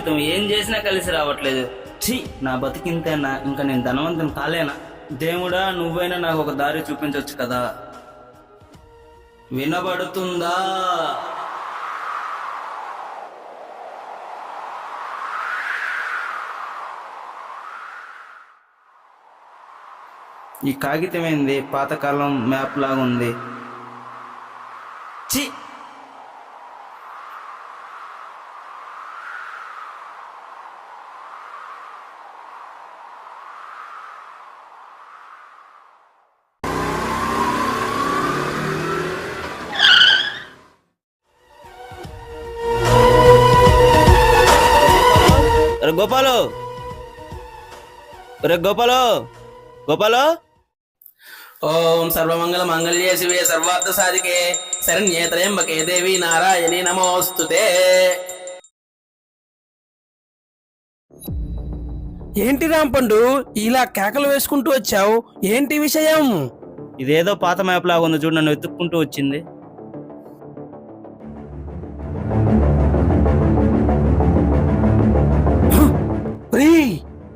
కాగితం ఏం చేసినా కలిసి రావట్లేదు. ఛీ, నా బతికింతేనా? ఇంకా నేను ధనవంతుని కాలేనా? దేవుడా, నువ్వైనా నాకు ఒక దారి చూపించవచ్చు కదా. వినబడుతుందా? ఈ కాగితం ఏంది? పాతకాలం మ్యాప్ లాగా ఉంది. ఛీ, గోపాలు, గోపాలు, గోపాలు. ఓం సర్వమంగళ మంగళ్యే శివే సర్వార్థ సాధికే శరణ్యే త్రయంబకే దేవి నారాయణి నమోస్తుతే. ఏంటి రాంపండు ఇలా కేకలు వేసుకుంటూ వచ్చావు? ఏంటి విషయం? ఇదేదో పాత మ్యాప్ లాగా ఉంది చూడు, నన్ను వెతుక్కుంటూ వచ్చింది.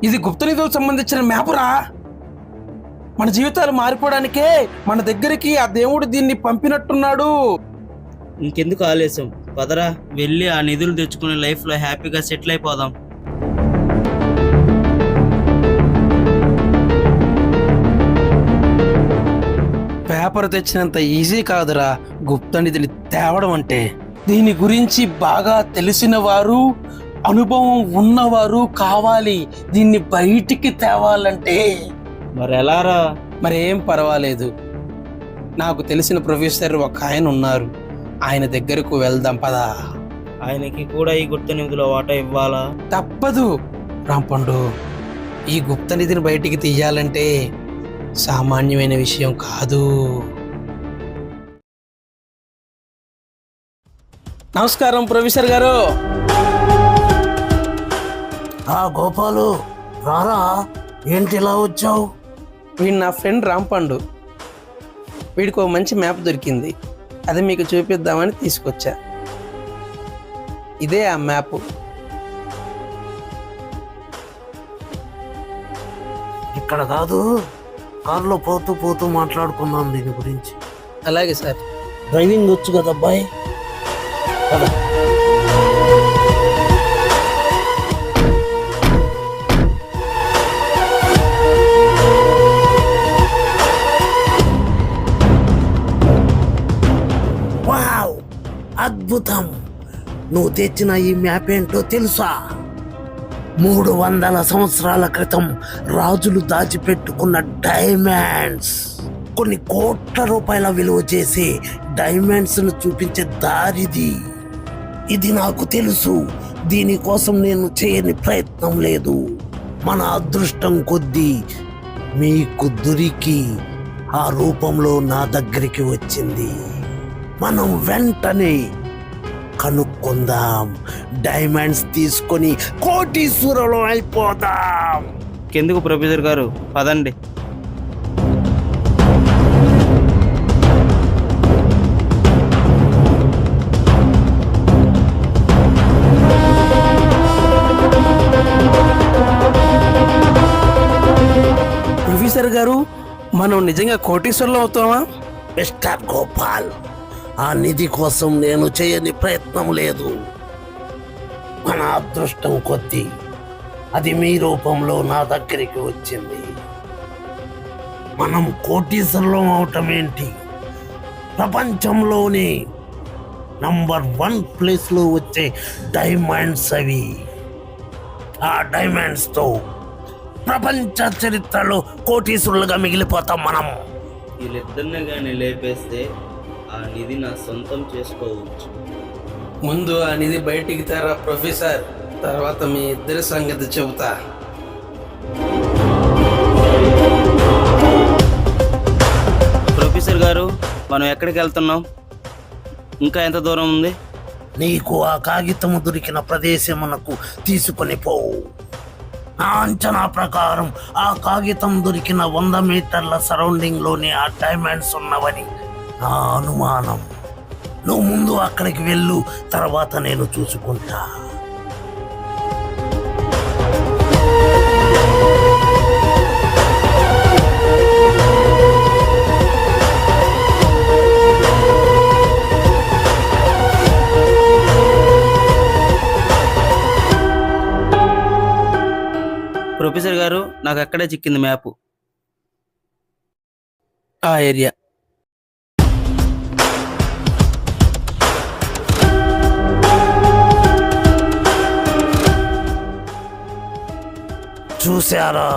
ఇది గుప్త నిధులకు సంబంధించిన మ్యాపురా. మన జీవితాలు మారిపోవడానికే మన దగ్గరికి ఆ దేవుడు దీన్ని పంపినట్టున్నాడు. ఇంకెందుకు ఆలస్యం, పదరా వెళ్ళి ఆ నిధులు తెచ్చుకుని లైఫ్ లో హ్యాపీగా సెటిల్ అయిపోదాం. పేపర్ తెచ్చినంత ఈజీ కాదురా గుప్త నిధిని తేవడం అంటే. దీని గురించి బాగా తెలిసిన వారు, అనుభవం ఉన్నవారు కావాలి దీన్ని బయటికి తేవాలంటే. మరి ఎలారా? మరేం పర్వాలేదు, నాకు తెలిసిన ప్రొఫెసర్ ఒక ఆయన ఉన్నారు, ఆయన దగ్గరకు వెళ్దాం పదా. ఆయనకి కూడా ఈ గుప్త నిధిలో వాటా ఇవ్వాలా? తప్పదు రాంపండు, ఈ గుప్త నిధిని బయటికి తీయాలంటే సామాన్యమైన విషయం కాదు. నమస్కారం ప్రొఫెసర్ గారు. గోపాలు రారా, ఏంటి ఇలా వచ్చావు? వీడు నా ఫ్రెండ్ రాంపండు. వీడికి ఒక మంచి మ్యాప్ దొరికింది, అది మీకు చూపిద్దామని తీసుకొచ్చా. ఇదే ఆ మ్యాప్. ఇక్కడ కాదు, కారులో పోతూ పోతూ మాట్లాడుకుందాం దీని గురించి. అలాగే సార్. డ్రైవింగ్ వచ్చు కదా అబ్బాయి? కదా. అద్భుతం, నువ్వు తెచ్చిన ఈ మ్యాప్ ఏంటో తెలుసా? 300 సంవత్సరాల క్రితం రాజులు దాచిపెట్టుకున్న డైమండ్స్, కొన్ని కోట్ల రూపాయల విలువ చేసే డైమండ్స్ ను చూపించే దారిది. ఇది నాకు తెలుసు, దీనికోసం నేను చేయని ప్రయత్నం లేదు. మన అదృష్టం కొద్దీ మీకు దొరికి ఆ రూపంలో నా దగ్గరికి వచ్చింది. మనం వెంటనే కనుక్కుందాం, డైమండ్స్ తీసుకొని కోటీశ్వరులు అయిపోదాం. ఎందుకు ప్రొఫెసర్ గారు, పదండి. ప్రొఫెసర్ గారు, మనం నిజంగా కోటీశ్వరులు అవుతామా? మిస్టర్ గోపాల్, ఆ నిధి కోసం నేను చేయని ప్రయత్నం లేదు. మన అదృష్టం కొద్దీ అది మీ రూపంలో నా దగ్గరికి వచ్చింది. మనం కోటీశ్వరులం అవటం ఏంటి, ప్రపంచంలోనే నంబర్ 1 ప్లేస్లో వచ్చే డైమండ్స్ అవి. ఆ డైమండ్స్తో ప్రపంచ చరిత్రలో కోటీశ్వరులుగా మిగిలిపోతాం మనం. వీళ్ళిద్దరిని కానీ లేపేస్తే ఆ నిధి నా సొంతం చేసుకోవచ్చు. ముందు ఆ నిధి బయటికి తేరా ప్రొఫెసర్, తర్వాత మీ ఇద్దరి సంగతి చెబుతా. ప్రొఫెసర్ గారు, మనం ఎక్కడికి వెళ్తున్నాం? ఇంకా ఎంత దూరం ఉంది? నీకు ఆ కాగితము దొరికిన ప్రదేశమునకు తీసుకొని పోవు. నా అంచనా ప్రకారం ఆ కాగితం దొరికిన 100 మీటర్ల సరౌండింగ్ లోనే ఆ డైమండ్స్ ఉన్నవని నా అనుమానం. నువ్వు ముందు అక్కడికి వెళ్ళు, తర్వాత నేను చూసుకుంటా. ప్రొఫెసర్ గారు, నాకు అక్కడే చిక్కింది మ్యాప్. ఆ ఏరియా. చూసారా,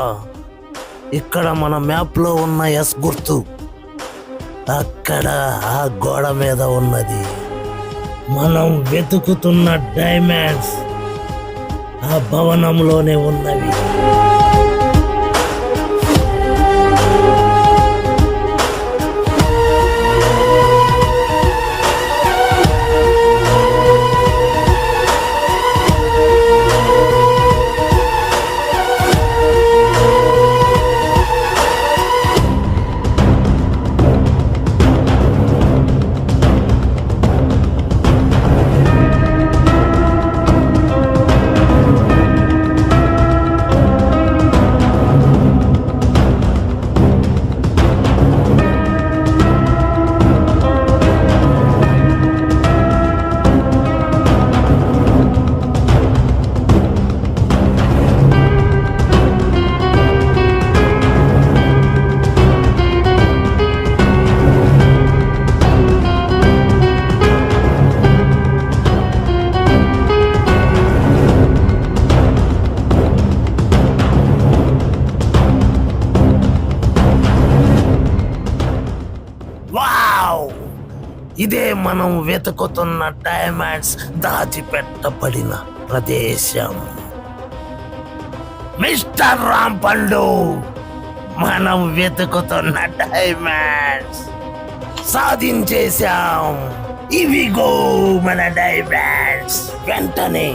ఇక్కడ మన మ్యాప్ లో ఉన్న ఎస్ గుర్తు అక్కడ ఆ గోడ మీద ఉన్నది. మనం వెతుకుతున్న డైమండ్స్ ఆ భవనంలోనే ఉన్నవి. వావ్! ఇదే మనం వెతుకుతున్న డైమండ్స్ దాచిపెట్టబడిన ప్రదేశం. మిస్టర్ రాంపండు, మనం వెతుకుతున్న డైమండ్స్ సాధించేశాం. ఇవిగో మన డైమండ్స్. వెంటనే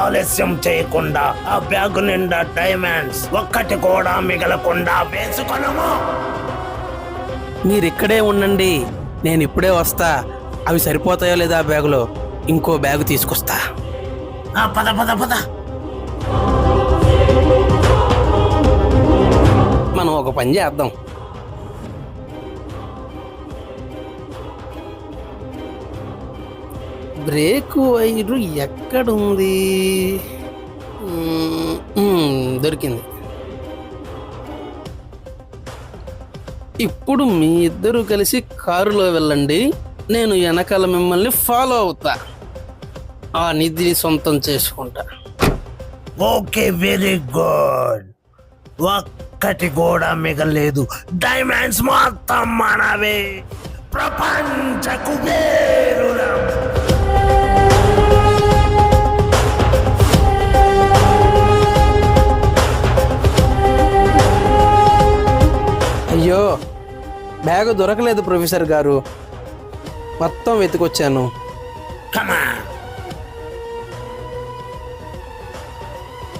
ఆలస్యం చేయకుండా ఆ బ్యాగు నిండా డైమండ్స్ ఒక్కటి కూడా మిగలకుండా వేసుకొనము. మీరిక్కడే ఉండండి, నేను ఇప్పుడే వస్తా. అవి సరిపోతాయో లేదా ఆ బ్యాగులో, ఇంకో బ్యాగు తీసుకొస్తా. పద పద పద. మనం ఒక పని చేద్దాం. బ్రేక్ వైరు ఎక్కడుంది? దొరికింది. ఇప్పుడు మీ ఇద్దరు కలిసి కారులో వెళ్ళండి, నేను వెనకాల మిమ్మల్ని ఫాలో అవుతా. ఆ నిధిని సొంతం చేసుకుంటా. Okay, very good. ఒక్కటి కూడా మిగలేదు. డైమండ్స్ మొత్తం మనవే. ప్రపంచ కుబేరులం. అయ్యో, బ్యాగ్ దొరకలేదు ప్రొఫెసర్ గారు, మొత్తం వెతికొచ్చాను. Come on.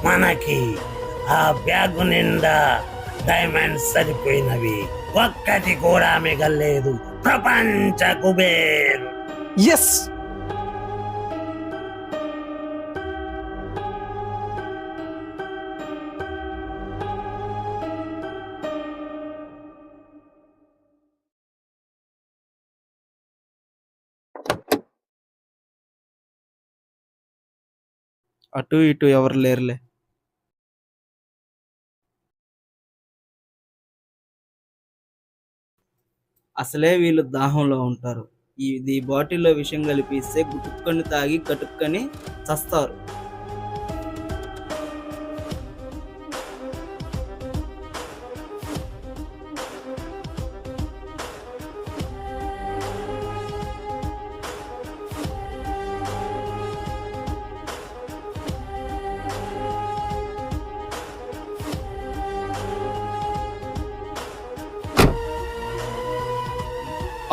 మనకి ఆ బ్యాగు నిండా డైమండ్స్ సరిపోయినవి. ఒక్కటి కూడా మిగలేదు. ప్రపంచ కుబేరు. ఎస్, అటు ఇటు ఎవరు లేరులే. అసలే వీళ్ళు దాహంలో ఉంటారు. ఇది బాటిల్లో విషం కలిపిస్తే గుటుక్కని తాగి కటుక్కని చస్తారు.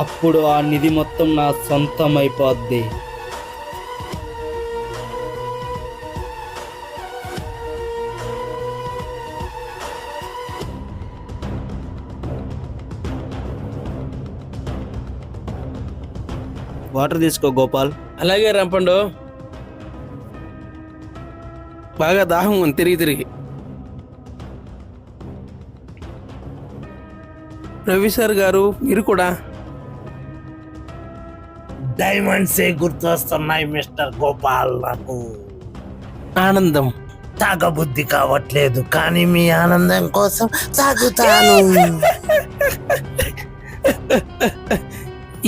అప్పుడు ఆ నిధి మొత్తం నా సొంతం అయిపోద్ది. వాటర్ తీసుకో గోపాల్. అలాగే రంపండు. బాగా దాహం ఉంది తిరిగి. ప్రొఫెసర్ గారు, మీరు కూడా. డైమండ్సే గుర్తొస్తున్నాయి మిస్టర్ గోపాల్ నాకు. ఆనందం. తాగబుద్ధి కావట్లేదు, కానీ మీ ఆనందం కోసం తాగుతాను.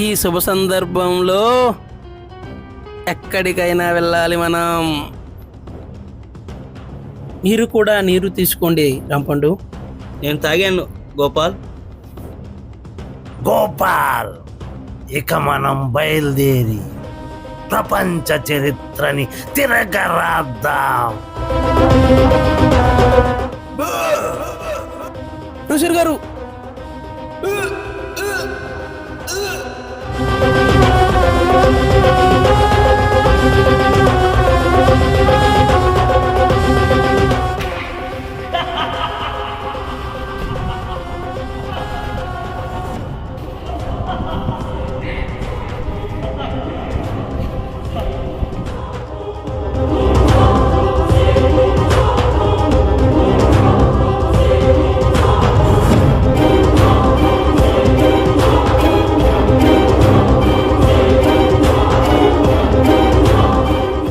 ఈ శుభ సందర్భంలో ఎక్కడికైనా వెళ్ళాలి మనం. మీరు కూడా నీరు తీసుకోండి రాంపండు. నేను తాగాను గోపాల్. గోపాల్, ఇక మనం బయలుదేరి ప్రపంచ చరిత్రని తిరగరాద్దాం. ఋషి గారు,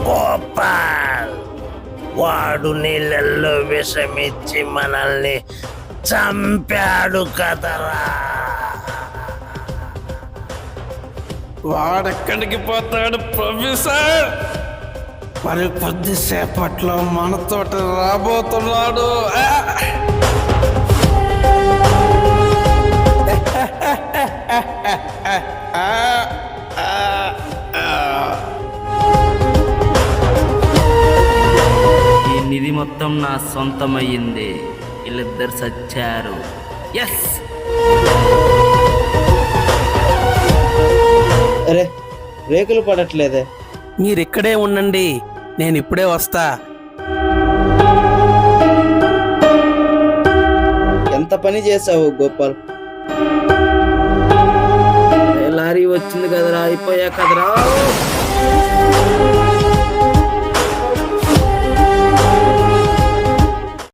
గోపాల్, వాడు నీళ్ళల్లో విషమిచ్చి మనల్ని చంపాడు కదరా. వాడెక్కడికి పోతాడు ప్రొఫెసర్? మరి కొద్దిసేపట్లో మనతోటి రాబోతున్నాడు. ఈ నిధి మొత్తం నా సొంతమయ్యింది. వీళ్ళిద్దరు సచ్చారు. ఎస్. అరే రేకులు పడట్లేదే. మీరిక్కడే ఉండండి, నేను ఇప్పుడే వస్తా. ఎంత పని చేసావు గోపాల్. లారీ వచ్చింది కదరా, అయిపోయా కదరా.